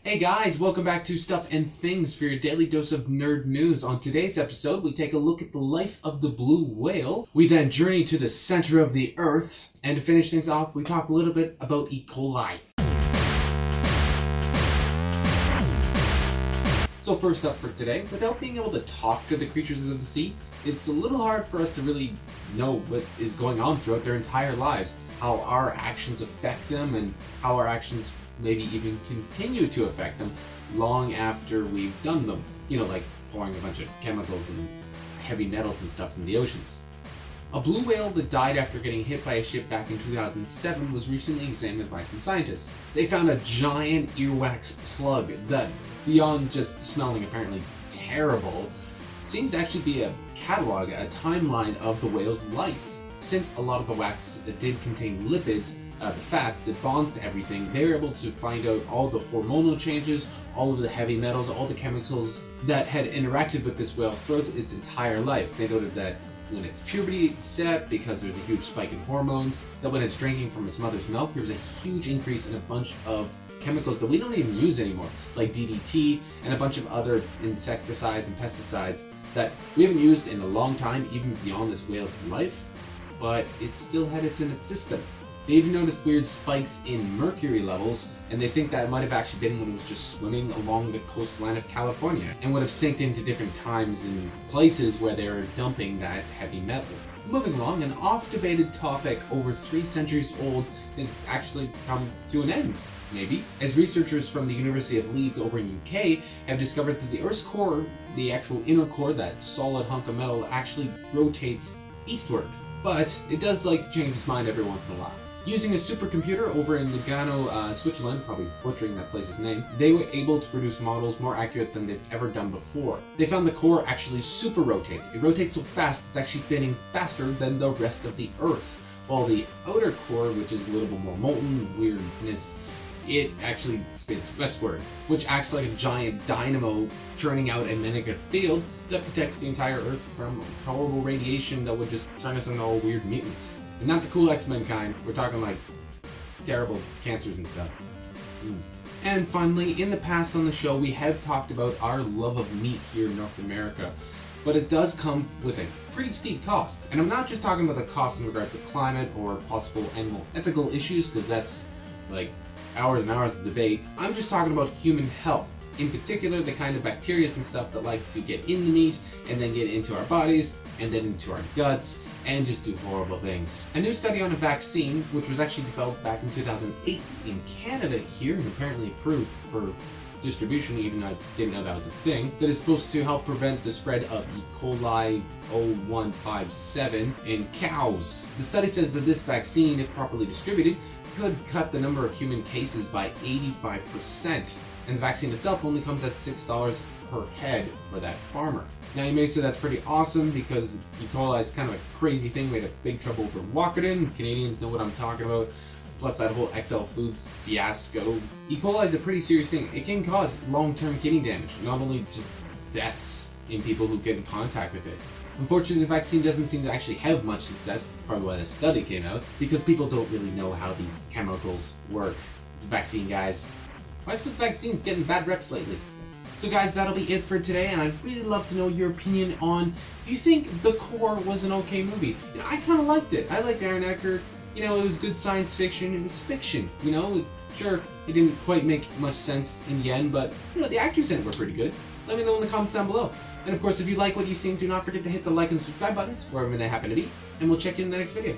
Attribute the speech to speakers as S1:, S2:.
S1: Hey guys, welcome back to Stuff and Things for your daily dose of nerd news. On today's episode, we take a look at the life of the blue whale. We then journey to the center of the earth. And to finish things off, we talk a little bit about E. Coli. So first up for today, without being able to talk to the creatures of the sea, it's a little hard for us to really know what is going on throughout their entire lives, how our actions affect them, and how our actions maybe even continue to affect them long after we've done them. You know, like pouring a bunch of chemicals and heavy metals and stuff in the oceans. A blue whale that died after getting hit by a ship back in 2007 was recently examined by some scientists. They found a giant earwax plug that, beyond just smelling apparently terrible, seems to actually be a catalog, a timeline of the whale's life. Since a lot of the wax did contain lipids, the fats that bonds to everything, they were able to find out all the hormonal changes, all of the heavy metals, all the chemicals that had interacted with this whale throughout its entire life. They noted that when its puberty set, because there's a huge spike in hormones, that when it's drinking from its mother's milk, there was a huge increase in a bunch of chemicals that we don't even use anymore, like DDT and a bunch of other insecticides and pesticides that we haven't used in a long time, even beyond this whale's life, but it still had it in its system. They even noticed weird spikes in mercury levels, and they think that might have actually been when it was just swimming along the coastline of California, and would have synced into different times and places where they were dumping that heavy metal. Moving along, an oft-debated topic over 3 centuries old has actually come to an end. Maybe, as researchers from the University of Leeds over in UK have discovered that the Earth's core, the actual inner core, that solid hunk of metal, actually rotates eastward. But it does like to change its mind every once in a while. Using a supercomputer over in Lugano, Switzerland, probably butchering that place's name, they were able to produce models more accurate than they've ever done before. They found the core actually super rotates. It rotates so fast it's actually spinning faster than the rest of the Earth. While the outer core, which is a little bit more molten weirdness, it actually spins westward, which acts like a giant dynamo churning out a magnetic field that protects the entire Earth from horrible radiation that would just turn us into all weird mutants. And not the cool X-Men kind, we're talking like terrible cancers and stuff. And finally, in the past on the show, we have talked about our love of meat here in North America, but it does come with a pretty steep cost. And I'm not just talking about the cost in regards to climate or possible animal ethical issues, because that's like hours and hours of debate. I'm just talking about human health. In particular, the kind of bacteria and stuff that like to get in the meat and then get into our bodies and then into our guts and just do horrible things. A new study on a vaccine, which was actually developed back in 2008 in Canada here and apparently approved for distribution, even though I didn't know that was a thing, that is supposed to help prevent the spread of E. Coli 0157 in cows. The study says that this vaccine, if properly distributed, could cut the number of human cases by 85%. And the vaccine itself only comes at $6 per head for that farmer. Now you may say that's pretty awesome because E. coli is kind of a crazy thing. We had a big trouble over Walkerton. Canadians know what I'm talking about. Plus that whole XL Foods fiasco. E. coli is a pretty serious thing. It can cause long-term kidney damage, not only just deaths in people who get in contact with it. Unfortunately, the vaccine doesn't seem to actually have much success. That's probably why the study came out, because people don't really know how these chemicals work. It's a vaccine, guys. What's with vaccines getting bad reps lately? So guys, that'll be it for today, and I'd really love to know your opinion on, do you think The Core was an okay movie? You know, I kind of liked it. I liked Aaron Eckhart. You know, it was good science fiction. It was fiction, you know? Sure, it didn't quite make much sense in the end, but, you know, the actors in it were pretty good. Let me know in the comments down below. And of course, if you like what you see, do not forget to hit the like and subscribe buttons, wherever they happen to be, and we'll check you in the next video.